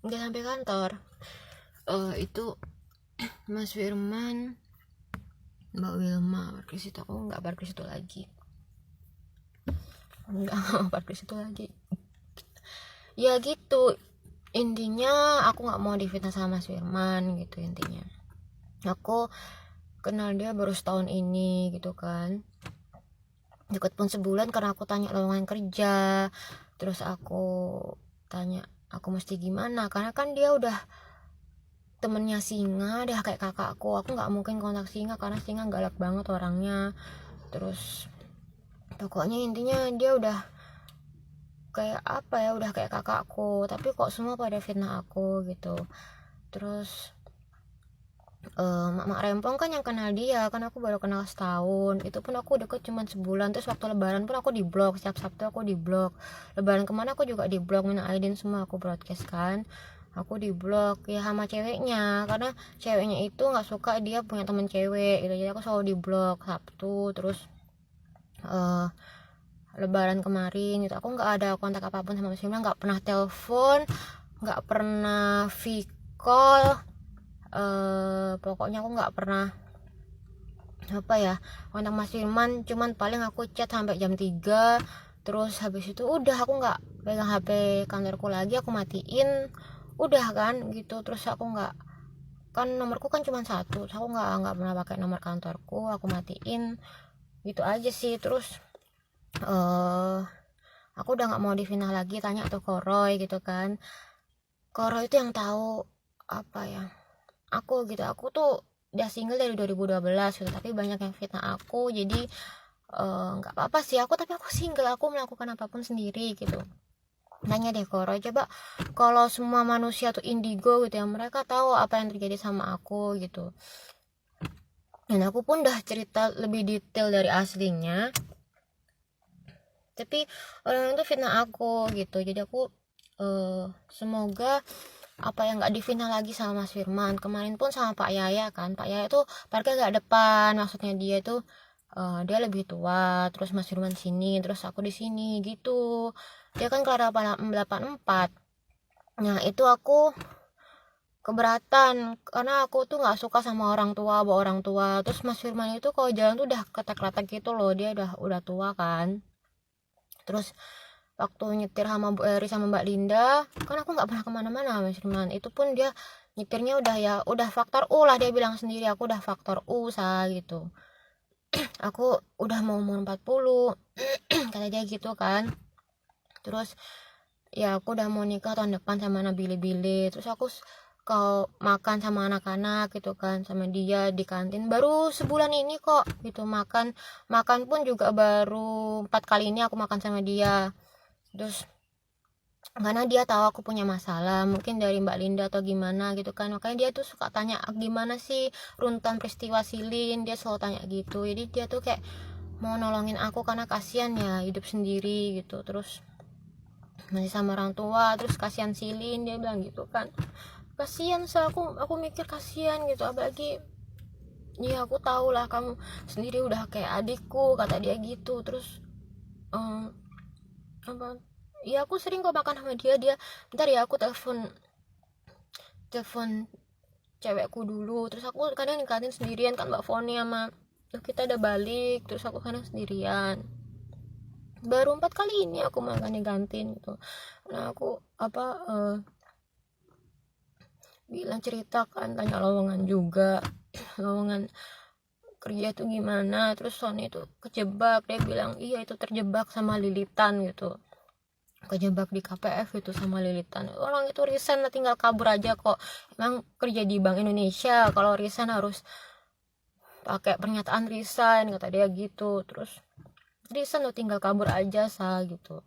nggak sampai kantor. Itu Mas Firman, Mbak Wilma parkir situ, aku nggak parkir situ lagi, nggak parkir situ lagi. Ya gitu intinya, aku nggak mau difitnah sama Mas Firman gitu intinya. Aku kenal dia baru setahun ini gitu kan, deket pun sebulan karena aku tanya lowongan kerja. Terus aku tanya aku mesti gimana, karena kan dia udah temennya Singa, dia kayak kakakku nggak mungkin kontak Singa karena Singa galak banget orangnya. Terus pokoknya intinya dia udah kayak apa ya, udah kayak kakakku, tapi kok semua pada fitnah aku gitu. Terus mak Rempong kan yang kenal dia, kan aku baru kenal setahun, itu pun aku deket cuman sebulan. Terus waktu lebaran pun aku di blok, setiap Sabtu aku di blok. Lebaran kemana aku juga di blok, Mina Aidin semua aku broadcast kan, aku di blok ya sama ceweknya, karena ceweknya itu nggak suka dia punya temen cewek gitu, jadi aku selalu di blok Sabtu. Terus uh, lebaran kemarin gitu aku nggak ada kontak apapun sama Mas Firman, nggak pernah telepon, nggak pernah call, pokoknya aku nggak pernah apa ya kontak Mas Firman, cuman paling aku chat sampai jam 3. Terus habis itu udah aku nggak pegang HP kantorku lagi, aku matiin udah kan gitu. Terus aku nggak, kan nomorku kan cuma satu, aku nggak pernah pakai nomor kantorku, aku matiin gitu aja sih. Terus aku udah nggak mau divinah lagi, tanya tuh Koroy gitu kan. Koroy itu yang tahu apa ya aku gitu. Aku tuh udah single dari 2012 gitu, tapi banyak yang fitnah aku. Jadi nggak apa-apa sih aku, tapi aku single, aku melakukan apapun sendiri gitu. Nanya deh Koro, coba kalau semua manusia tuh indigo gitu ya, mereka tahu apa yang terjadi sama aku gitu. Dan aku pun udah cerita lebih detail dari aslinya, tapi orang itu fitnah aku gitu. Jadi aku semoga apa yang nggak difitnah lagi sama Mas Firman. Kemarin pun sama Pak Yaya kan, Pak Yaya tuh parkir nggak depan, maksudnya dia tuh dia lebih tua, terus Mas Firman sini, terus aku di sini gitu. Dia kan kelas 84. Nah itu aku keberatan karena aku tuh nggak suka sama orang tua, bawa orang tua. Terus Mas Firman itu kalau jalan tuh udah ketek-ketek gitu loh, dia udah tua kan. Terus waktu nyetir sama Bu Eri sama Mbak Linda, kan aku nggak pernah kemana-mana Mas Firman. Itu pun dia nyetirnya udah ya udah faktor U lah, dia bilang sendiri aku udah faktor U gitu. Aku udah mau umur 40 kata dia gitu kan. Terus ya aku udah mau nikah tahun depan sama Nabili-Bili. Terus aku kalau makan sama anak-anak gitu kan sama dia di kantin baru sebulan ini kok gitu. Makan makan pun juga baru 4 kali ini aku makan sama dia. Terus karena dia tahu aku punya masalah mungkin dari Mbak Linda atau gimana gitu kan, makanya dia tuh suka tanya gimana sih runtutan peristiwa Silin, dia selalu tanya gitu. Jadi dia tuh kayak mau nolongin aku karena kasihan ya hidup sendiri gitu. Terus masih sama orang tua, terus kasihan Silin, dia bilang gitu kan. Kasihan, so aku mikir kasihan gitu, apalagi ya aku tahu lah kamu sendiri udah kayak adikku kata dia gitu. Terus apa ya aku sering kok makan sama dia. Bentar ya aku telepon cewekku dulu. Terus aku kadang di kantin sendirian kan, Mbak Foni sama kita udah balik, terus aku kadang sendirian. Baru 4 kali ini aku makan di kantin gitu. Nah aku apa bilang cerita kan, tanya lowongan juga lowongan kerja itu gimana. Terus Sony itu kejebak, dia bilang iya itu terjebak sama lilitan gitu, kejebak di KPF itu sama lilitan. Orang itu resign tinggal kabur aja kok. Emang kerja di Bank Indonesia kalau resign harus pakai pernyataan resign kata dia gitu. Terus resign lo tinggal kabur aja gitu,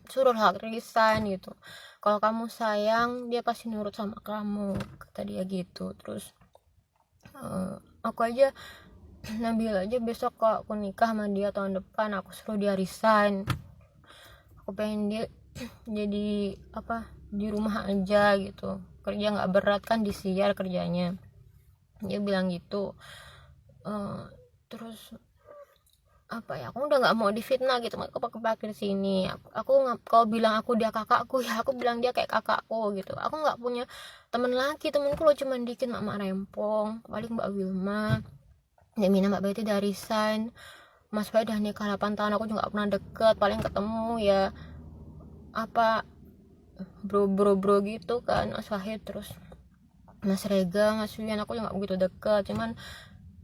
suruh hak resign gitu. Kalau kamu sayang dia pasti nurut sama kamu kata dia gitu. Terus aku aja Nabil aja besok kok aku nikah sama dia tahun depan, aku suruh dia resign. Aku pengen dia jadi apa di rumah aja gitu, kerja nggak berat kan, disiar kerjanya, dia bilang gitu. Terus apa ya, aku udah nggak mau difitnah gitu, aku pakai sini. Aku kalau bilang aku dia kakakku ya aku bilang dia kayak kakakku gitu. Aku nggak punya temen lagi, temenku lo cuman dikit, Mak Rempong, paling Mbak Wilma, Mina, Mbak Betty udah resign, Mas Bay udah nikah 8 tahun, aku juga gak pernah deket, paling ketemu ya apa bro gitu kan, Mas Wahid, terus Mas Rega, Mas Wian, aku juga gak begitu deket, cuman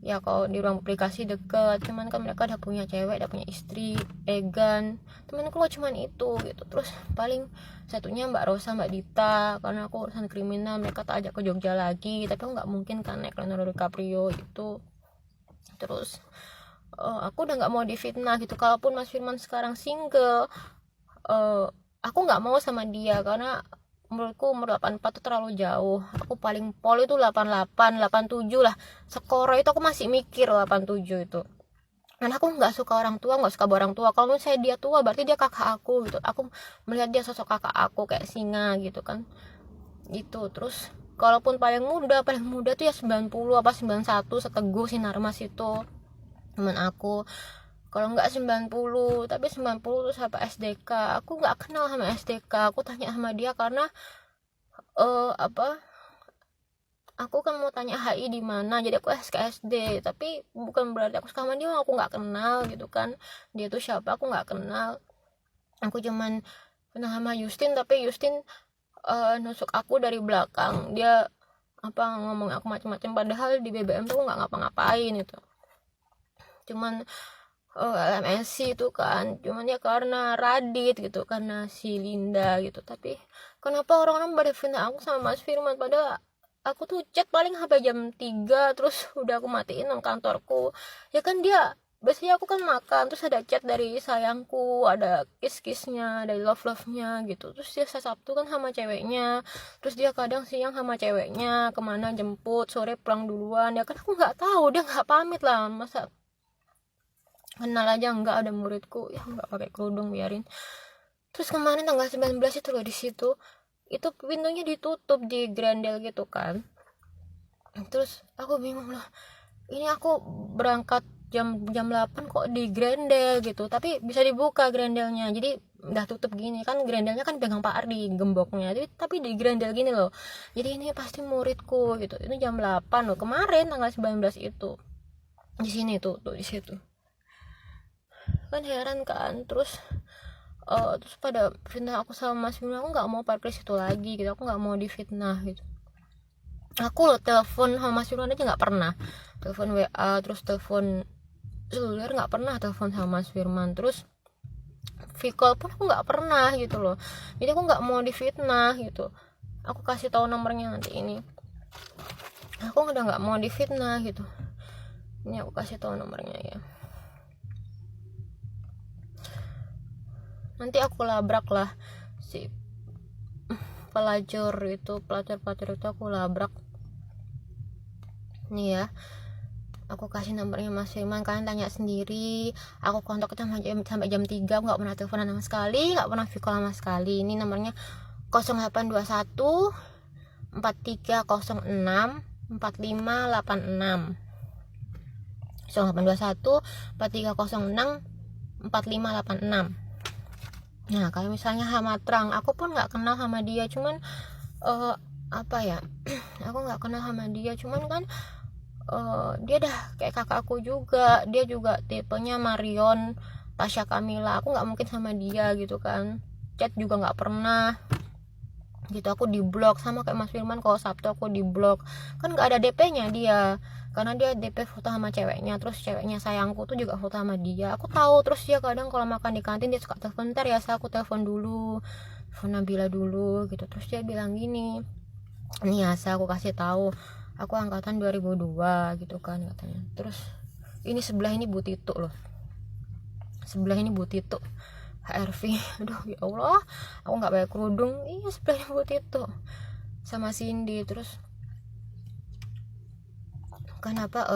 ya kalau di ruang aplikasi deket, cuman kan mereka udah punya cewek, udah punya istri, Egan, temenku lo cuman itu gitu. Terus paling satunya Mbak Rosa, Mbak Dita, karena aku urusan kriminal, mereka tak ajak ke Jogja lagi, tapi aku nggak mungkin kan naik Leonardo DiCaprio itu. Terus aku udah nggak mau difitnah gitu. Kalaupun Mas Firman sekarang single, aku nggak mau sama dia karena menurutku umur 84 itu terlalu jauh. Aku paling pol itu 88, 87 lah. Skoro itu aku masih mikir 87 itu. Karena aku nggak suka orang tua, nggak suka orang tua. Kalau misalnya dia tua berarti dia kakak aku gitu. Aku melihat dia sosok kakak aku kayak singa gitu kan. Gitu. Terus kalaupun paling muda tuh ya 90 apa 91, Seteguh Sinarmas itu teman aku. Kalau nggak 90, tapi 90 tuh sampai SDK. Aku nggak kenal sama SDK. Aku tanya sama dia karena apa, aku kan mau tanya HI di mana, jadi aku SKSD, tapi bukan berarti aku suka sama dia, aku nggak kenal gitu kan, dia tuh siapa aku nggak kenal. Aku cuman kenal sama Justin, tapi Justin nusuk aku dari belakang, dia apa ngomong aku macam-macam, padahal di BBM tuh nggak ngapa-ngapain itu, cuman LMSC itu kan, cuman ya karena Radit gitu, karena si Linda gitu. Tapi kenapa orang-orang pada fitnah aku sama Mas Firman, padahal aku tuh chat paling sampai jam 3, terus udah aku matiin nang kantorku ya kan. Dia biasanya aku kan makan, terus ada chat dari sayangku, ada kiss-kissnya, dari love-love-nya gitu. Terus dia Sabtu kan sama ceweknya, terus dia kadang siang sama ceweknya kemana jemput, sore pulang duluan ya kan. Aku nggak tahu, dia nggak pamit lah, masa kenal aja enggak, ada muridku ya nggak pakai kerudung biarin. Terus kemarin tanggal 19 itu loh, di situ itu pintunya ditutup di Grendel gitu kan. Terus aku bingung loh, ini aku berangkat jam 8 kok di Grendel gitu, tapi bisa dibuka Grendelnya, jadi udah tutup gini kan, Grendelnya kan pegang Pak Ardi gemboknya, tapi di Grendel gini loh, jadi ini pasti muridku gitu. Ini jam 8 loh kemarin tanggal 19 itu, di sini tuh di situ kan, heran kan. Terus pada fitnah aku sama Mas Bima, aku nggak mau parkir situ lagi gitu, aku nggak mau difitnah gitu. Aku telepon sama Mas Firman aja nggak pernah, telepon WA, terus telepon seluler nggak pernah, telepon sama Mas Firman, terus Vicol pun aku nggak pernah gitu loh. Jadi aku nggak mau difitnah gitu. Aku kasih tahu nomornya nanti ini, aku udah nggak mau difitnah gitu. Ini aku kasih tahu nomornya ya, nanti aku labrak lah si pelacur itu aku labrak. Nih ya, aku kasih nomornya Mas Firman, kalian tanya sendiri. Aku kontak sampai jam 3, nggak pernah teleponan sama sekali, nggak pernah video call sama sekali. Ini nomornya 0821 4306 4586, 0821 4306 4586. Nah kalau misalnya sama Trang, aku pun nggak kenal sama dia, cuman apa ya aku nggak kenal sama dia, cuman kan dia dah kayak kakakku juga, dia juga tipenya Marion, Tasya Kamila. Aku nggak mungkin sama dia gitu kan, chat juga nggak pernah gitu. Aku di blok sama kayak Mas Firman, kalau Sabtu aku di blok kan, nggak ada DP-nya dia karena dia DP foto sama ceweknya, terus ceweknya sayangku tuh juga foto sama dia, aku tahu. Terus dia kadang kalau makan di kantin dia suka telepon, ntar ya aku telepon dulu, telepon Nabila dulu gitu. Terus dia bilang gini, ini Asa, aku kasih tahu aku angkatan 2002 gitu kan katanya. Terus ini sebelah ini Bu Titu loh, sebelah ini Bu Titu HRV. Aduh ya Allah, aku nggak pakai kerudung. Iya sebelah ini Bu Titu sama Cindy. Terus kenapa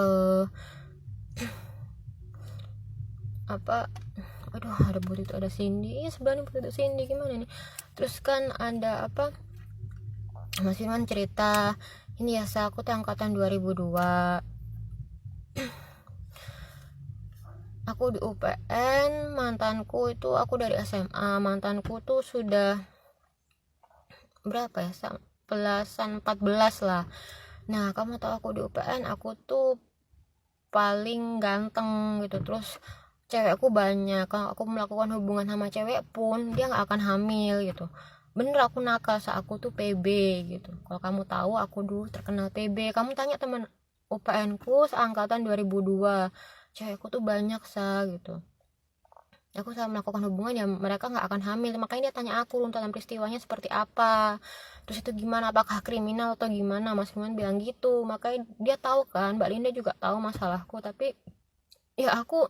apa, aduh ada Bu Titu ada Cindy. Iya sebelah ini Bu Titu Cindy, gimana nih. Terus kan ada apa, Mas Firman cerita, ini ya aku tuh angkatan 2002. aku di UPN, mantanku itu aku dari SMA, mantanku tuh sudah berapa ya, belasan, 14 lah. Nah kamu tahu aku di UPN, aku tuh paling ganteng gitu, terus cewekku banyak. Kalau aku melakukan hubungan sama cewek pun dia nggak akan hamil gitu. Bener, aku nakal saat aku tuh PB gitu. Kalau kamu tahu aku dulu terkenal PB, kamu tanya teman UPN ku seangkatan 2002, cewekku tuh banyak gitu. Aku saat melakukan hubungan ya mereka nggak akan hamil, makanya dia tanya aku runtutan peristiwanya seperti apa, terus itu gimana, apakah kriminal atau gimana. Mas Firman bilang gitu, makanya dia tahu kan, Mbak Linda juga tahu masalahku, tapi ya aku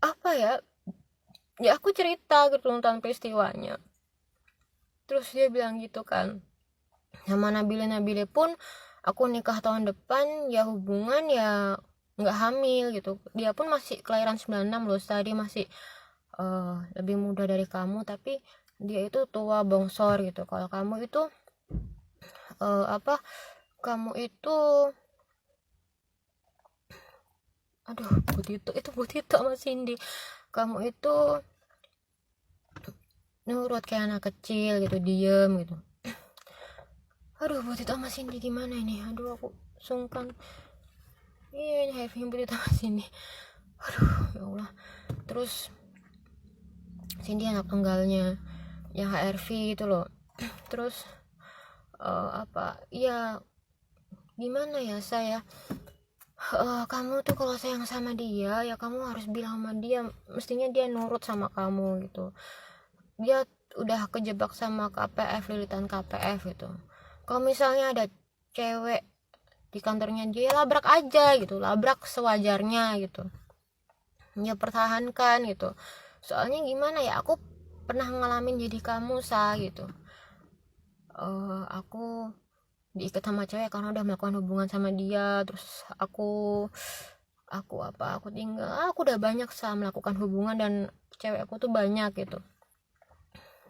apa ya aku cerita gitu tentang peristiwanya. Terus dia bilang gitu kan, sama Nabile pun aku nikah tahun depan, ya hubungan ya nggak hamil gitu. Dia pun masih kelahiran 96 loh, dia masih lebih muda dari kamu, tapi dia itu tua bongsor gitu. Kalau kamu itu kamu itu aduh Butito sama Cindy, kamu itu nurut kayak anak kecil gitu, diem gitu. Aduh Butito sama Cindy gimana ini, aduh aku sungkan. Iya, ini Butito sama Cindy, aduh ya Allah. Terus Cindy anak tunggalnya yang HRV itu loh. Terus ya gimana ya saya, kamu tuh kalau sayang sama dia ya kamu harus bilang sama dia, mestinya dia nurut sama kamu gitu. Dia udah kejebak sama KPF, lilitan KPF gitu. Kalau misalnya ada cewek di kantornya dia, labrak aja gitu, labrak sewajarnya gitu, ya pertahankan gitu. Soalnya gimana ya, aku pernah ngalamin jadi kamu gitu. Aku diikat sama cewek karena udah melakukan hubungan sama dia, terus aku tinggal, aku udah banyak melakukan hubungan dan cewekku tuh banyak gitu,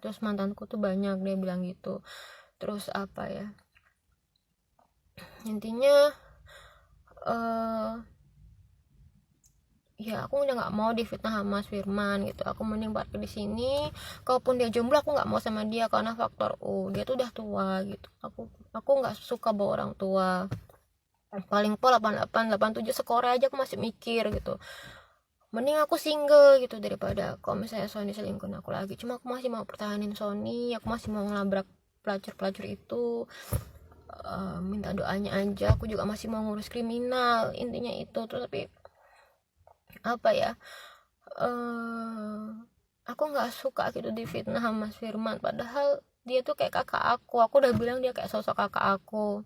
terus mantanku tuh banyak, dia bilang gitu. Terus intinya ya aku udah nggak mau difitnah sama Mas Firman gitu. Aku mending parkir di sini. Kalaupun dia jomblo aku nggak mau sama dia karena faktor dia tuh udah tua gitu. Aku nggak suka bawa orang tua. Paling pol 88 87 skor aja aku masih mikir gitu. Mending aku single gitu daripada kalau misalnya Sony selingkuhin aku lagi. Cuma aku masih mau pertahanin Sony, aku masih mau ngelabrak pelacur itu. Minta doanya aja, aku juga masih mau ngurus kriminal, intinya itu. Terus tapi aku nggak suka gitu difitnah sama Mas Firman, padahal dia tuh kayak kakak aku udah bilang dia kayak sosok kakak aku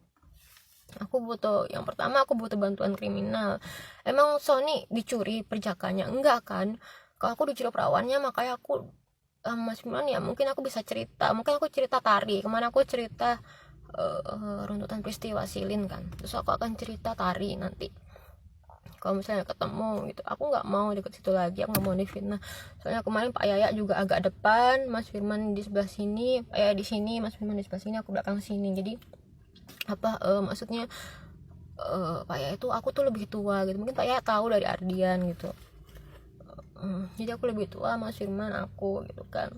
butuh, yang pertama aku butuh bantuan kriminal. Emang Sony dicuri perjakanya? Enggak kan. Kalau aku dicuri perawannya, makanya aku Mas Firman ya mungkin aku bisa cerita, mungkin aku cerita tari kemana, aku cerita runtutan peristiwa Silin kan, terus aku akan cerita tari nanti kalau misalnya ketemu gitu. Aku nggak mau deket situ lagi, aku nggak mau difitnah. Soalnya kemarin Pak Yaya juga agak depan, Mas Firman di sebelah sini, Pak Yaya di sini, Mas Firman di sebelah sini, aku belakang sini. Jadi maksudnya Pak Yaya itu aku tuh lebih tua gitu, mungkin Pak Yaya tahu dari Ardian gitu. Jadi aku lebih tua Mas Firman aku gitu kan.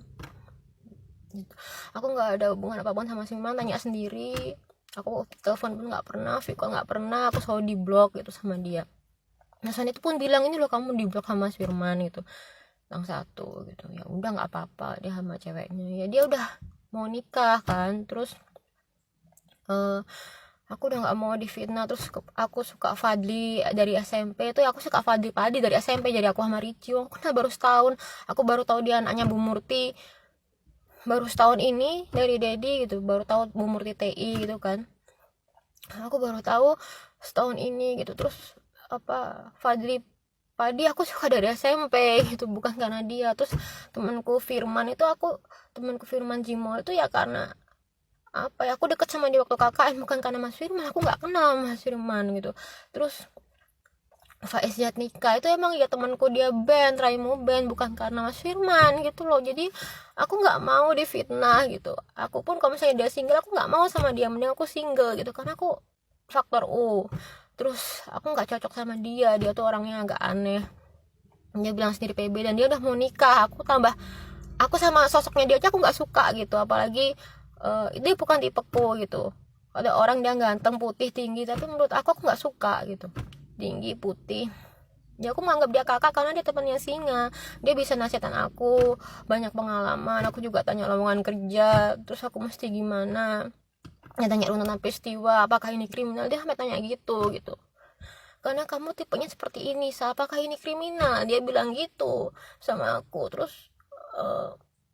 Aku nggak ada hubungan apapun sama Mas Firman, tanya sendiri. Aku telepon pun nggak pernah, video nggak pernah, aku selalu di blok gitu sama dia. Nah Sony itu pun bilang, ini loh kamu di blok sama Mas Firman gitu, yang satu gitu. Ya udah nggak apa-apa, dia sama ceweknya, ya dia udah mau nikah kan. Terus aku udah nggak mau difitnah. Terus aku suka Fadli dari SMP itu, aku suka Fadli Padi dari SMP, jadi aku sama Ricci. Aku kan baru setahun, aku baru tahu dia anaknya Bu Murti baru setahun ini dari Dedi gitu, baru tahu Bu Murti TI gitu kan, aku baru tahu setahun ini gitu. Terus Fadli Padi aku suka dari SMP gitu, bukan karena dia. Terus temanku Firman Jimol itu ya karena aku deket sama dia waktu KKN, bukan karena Mas Firman. Aku nggak kenal Mas Firman gitu. Terus Faiz Jatnika itu emang ya temanku, dia band Raimu band, bukan karena Mas Firman gitu loh. Jadi aku nggak mau difitnah gitu. Aku pun kalau misalnya dia single, aku nggak mau sama dia, mending aku single gitu, karena aku faktor terus aku nggak cocok sama dia tuh orangnya agak aneh. Dia bilang sendiri PB dan dia udah mau nikah. Aku sama sosoknya dia aja aku nggak suka gitu, apalagi dia bukan tipeku gitu. Ada orang dia ganteng, putih, tinggi, tapi menurut aku nggak suka gitu, tinggi, putih. Ya aku menganggap dia kakak karena dia temannya Singa. Dia bisa nasihatin aku, banyak pengalaman. Aku juga tanya lowongan kerja, terus aku mesti gimana. Dia tanya runtutan peristiwa, apakah ini kriminal. Dia sampai tanya gitu. Karena kamu tipenya seperti ini, apakah ini kriminal? Dia bilang gitu sama aku. Terus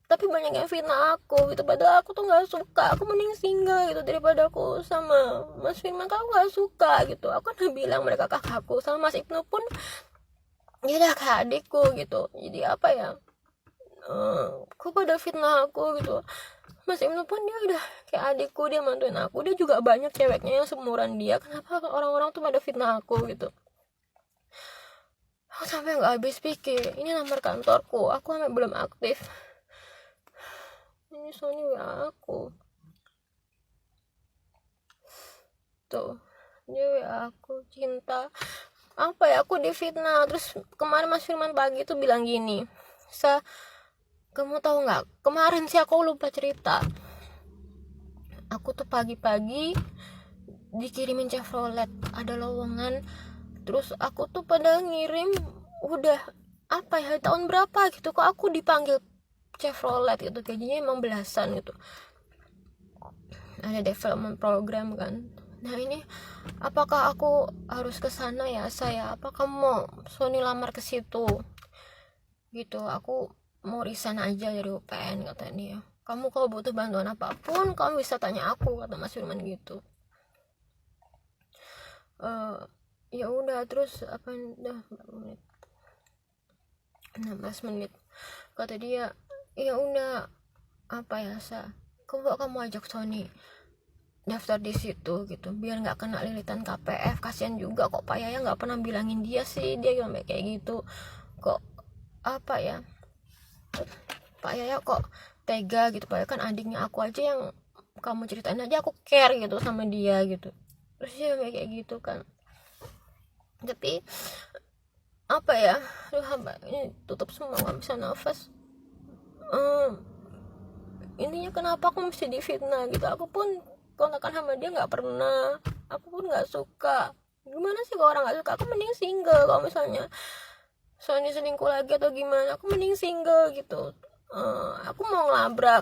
tapi banyak yang fitnah aku gitu, padahal aku tuh nggak suka. Aku mending single gitu daripada aku sama Mas Firman. Aku nggak suka gitu. Aku udah bilang mereka kakakku. Sama Mas Ibnu pun dia udah kayak adikku gitu. Jadi apa ya, kok pada fitnah aku gitu. Mas Ibnu pun dia udah kayak adikku, dia mantuin aku. Dia juga banyak ceweknya yang seumuran dia. Kenapa orang-orang tuh pada fitnah aku gitu. Aku sampai nggak habis pikir. Ini nomor kantorku, aku sampai belum aktif. Ini Sony WA aku tuh, dia WA aku, cinta apa ya, aku difitnah. Terus kemarin Mas Firman pagi tuh bilang gini, kamu tahu nggak, kemarin sih aku lupa cerita, aku tuh pagi-pagi dikirimin Chevrolet, ada lowongan. Terus aku tuh pada ngirim udah apa ya, tahun berapa gitu, kok aku dipanggil Chevrolet gitu, gajinya emang belasan gitu, ada development program kan. Nah ini apakah aku harus ke sana ya saya, apa kamu mau Sony lamar ke situ gitu. Aku mau resign aja dari UPN kata dia. Kamu kalau butuh bantuan apapun kamu bisa tanya aku, kata Mas Firman gitu. Ya udah, terus apa, udah 16 menit kata dia, ya udah apa ya kamu ajak Sony daftar di situ gitu, biar nggak kena lilitan KPF. Kasian juga kok Pak Yaya nggak pernah bilangin dia sih, dia sampai kayak gitu. Kok apa ya, Pak Yaya kok tega gitu. Pak Yaya kan adiknya aku aja, yang kamu ceritain aja aku care gitu sama dia gitu. Terus dia sampai kayak gitu kan. Tapi apa ya, ini tutup semua, nggak bisa nafas. Intinya kenapa aku mesti difitnah gitu. Aku pun kontakan sama dia nggak pernah, aku pun nggak suka. Gimana sih kalau orang nggak suka? Aku mending single. Kalau misalnya Sony selingkuh lagi atau gimana, aku mending single gitu. Aku mau ngelabrak,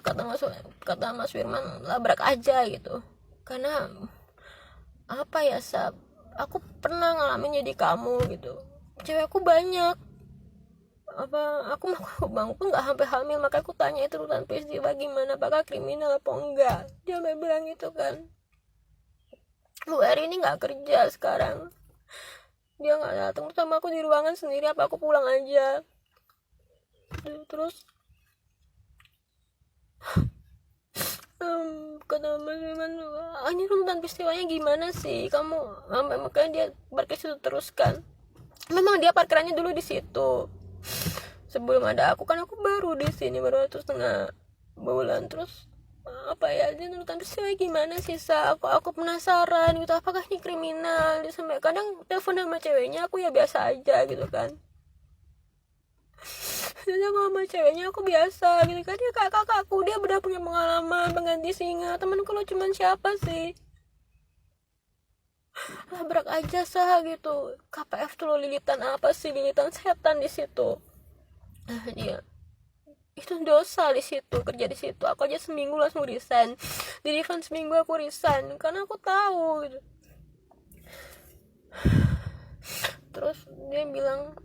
kata Mas Firman, labrak aja gitu. Karena apa ya, aku pernah ngalamin jadi kamu gitu. Cewekku banyak, aku bang pun nggak sampai hamil. Makanya aku tanya itu urutan peristiwa gimana, apakah kriminal apa enggak. Dia sampai bilang gitu kan. Bu Eri ini nggak kerja sekarang, dia nggak datang sama aku di ruangan sendiri. Apa aku pulang aja. Terus kata Mas Firman, ini urutan peristiwanya gimana sih kamu sampai, makanya dia parkir situ terus kan. Memang dia parkirannya dulu di situ sebelum ada aku kan. Aku baru di sini baru 1,5 bulan. Terus apa ya, dia nurutan peristiwa gimana sih aku penasaran gitu, apakah ini kriminal. Dia sampai kadang telepon sama ceweknya, aku ya biasa aja gitu kan. Dia sama ceweknya aku biasa gitu kan. Dia kakakku, dia udah punya pengalaman pengganti singa. Temanku lo cuman siapa sih, labrak aja gitu. KPF tuh lo lilitan apa sih, lilitan setan di situ. Dia itu dosa di situ, kerja di situ. Aku aja seminggu langsung resign. Di refund seminggu aku resign karena aku tahu gitu. Terus dia bilang,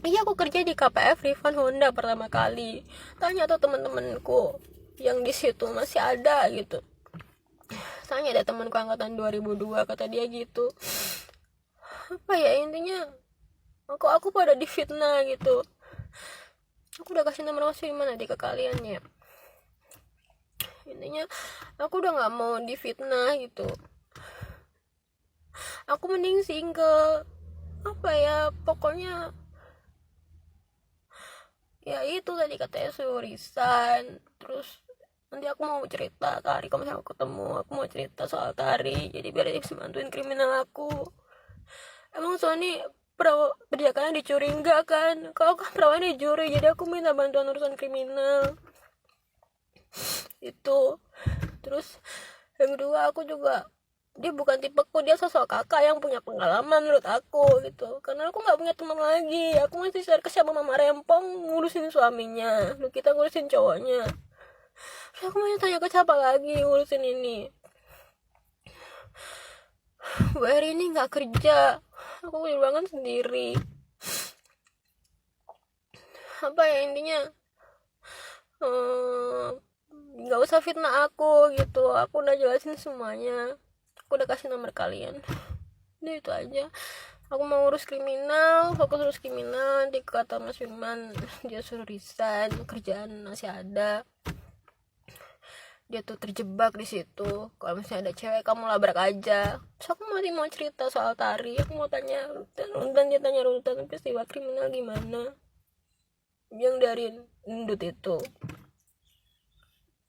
iya aku kerja di KPF refund Honda pertama kali. Tanya tuh teman-temanku yang di situ masih ada gitu. Tanya ada temanku angkatan 2002, kata dia gitu. Apa ya, intinya aku pada difitnah gitu. Aku udah kasih nomor Mas Firman nanti ke kalian ya. Intinya aku udah nggak mau difitnah gitu. Aku mending single. Apa ya, pokoknya ya itu tadi katanya suruh resign. Terus nanti aku mau cerita Tari, kalau misalnya aku ketemu aku mau cerita soal Tari, jadi biar dia bisa bantuin kriminal aku. Emang Sony perjakannya dicuri enggak kan? Kalau kan perawannya dicuri, jadi aku minta bantuan urusan kriminal itu. Terus yang kedua, aku juga, dia bukan tipeku, dia sosok kakak yang punya pengalaman menurut aku gitu, karena aku nggak punya teman lagi, aku masih share ke siapa mama rempong ngurusin suaminya, lu kita ngurusin cowoknya. Terus aku mau tanya ke siapa lagi ngurusin ini. Bu Eri ini nggak kerja, aku punya banget sendiri. Apa ya intinya, nggak usah fitnah aku gitu, aku udah jelasin semuanya, aku udah kasih nomor kalian, udah itu aja. Aku mau urus kriminal, fokus urus kriminal. Nanti kata Mas Firman dia suruh resign, kerjaan masih ada, dia tuh terjebak di situ. Kalau misalnya ada cewek kamu labrak aja. Terus aku masih mau cerita soal Tari, aku mau tanya dan dia tanya runutan peristiwa kriminal gimana yang dari Ndut itu.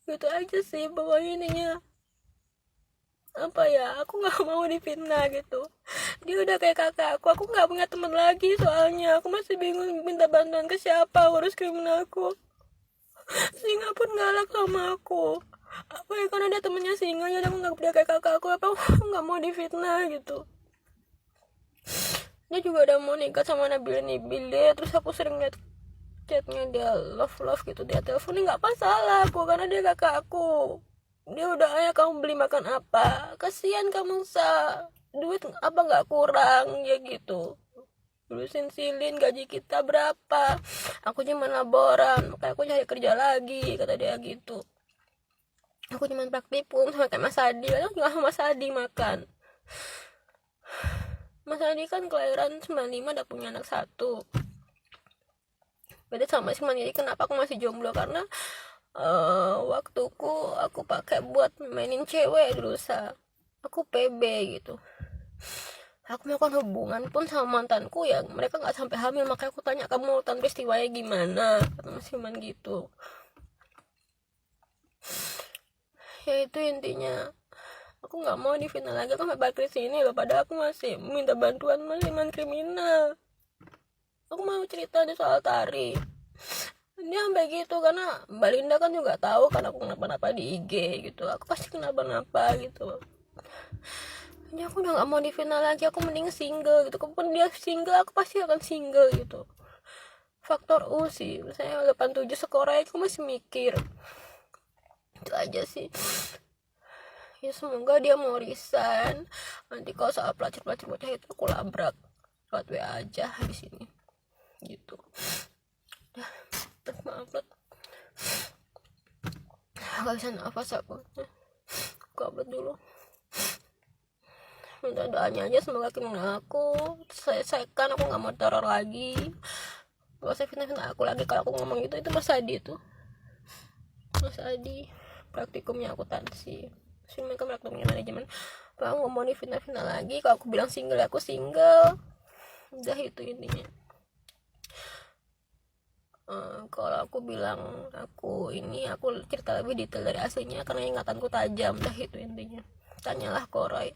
Gitu aja sih pokoknya intinya. Apa ya, aku nggak mau difitnah gitu, dia udah kayak kakak aku nggak punya teman lagi, soalnya aku masih bingung minta bantuan ke siapa urus kriminal aku. Singa pun galak sama aku, apa ya, karena dia temennya Singa ya, aku nggak kayak kakak aku, apa aku nggak mau difitnah gitu. Dia juga udah mau nikah sama Nabil deh, terus aku sering liat chatnya dia love gitu, dia teleponnya nggak masalah aku, karena dia kakak aku. Dia udah, ayah kamu beli makan apa, kasihan kamu duit apa nggak kurang ya gitu, urusin silin gaji kita berapa, aku cuma laboran makanya aku cari kerja lagi, kata dia gitu. Aku cuma praktikum sama kayak Mas Adi, aku juga sama Mas Adi makan. Mas Adi kan kelahiran 95, udah punya anak 1. Beda sama si Mandiri. Kenapa aku masih jomblo, karena waktuku aku pakai buat mainin cewek dulu aku PB gitu. Aku melakukan hubungan pun sama mantanku ya mereka nggak sampai hamil, makanya aku tanya kamu urutan peristiwanya gimana, kata Mas Iman gitu. Ya itu intinya, aku nggak mau difitnah lagi, aku sampai balik ke sini loh, padahal aku masih minta bantuan Mas Iman kriminal. Aku mau cerita deh soal Tari, dia sampai gitu, karena Mbak Linda kan juga tahu kan aku kenapa-napa di IG gitu, aku pasti kenapa-napa gitu. Jadi aku udah gak mau difitnah lagi, aku mending single gitu, kalaupun dia single aku pasti akan single gitu. Faktor U sih, misalnya 87 skor aku masih mikir, itu aja sih. Ya semoga dia mau resign, nanti kalau soal pelacur bocah itu aku labrak lewat WA aja di sini gitu. Maaf banget, gak bisa nafas aku upload dulu. Minta doanya aja semoga kriminal aku selesaikan, aku gak mau teror lagi, gak usah fitnah aku lagi. Kalau aku ngomong itu Mas Adi tuh, Mas Adi praktikumnya akuntansi, mereka praktikumnya manajemen. Kalau ngomong di fitnah lagi, kalau aku bilang single aku single, udah itu intinya. Kalau aku bilang aku cerita lebih detail dari aslinya karena ingatanku tajam, dah itu intinya. Tanyalah Koray.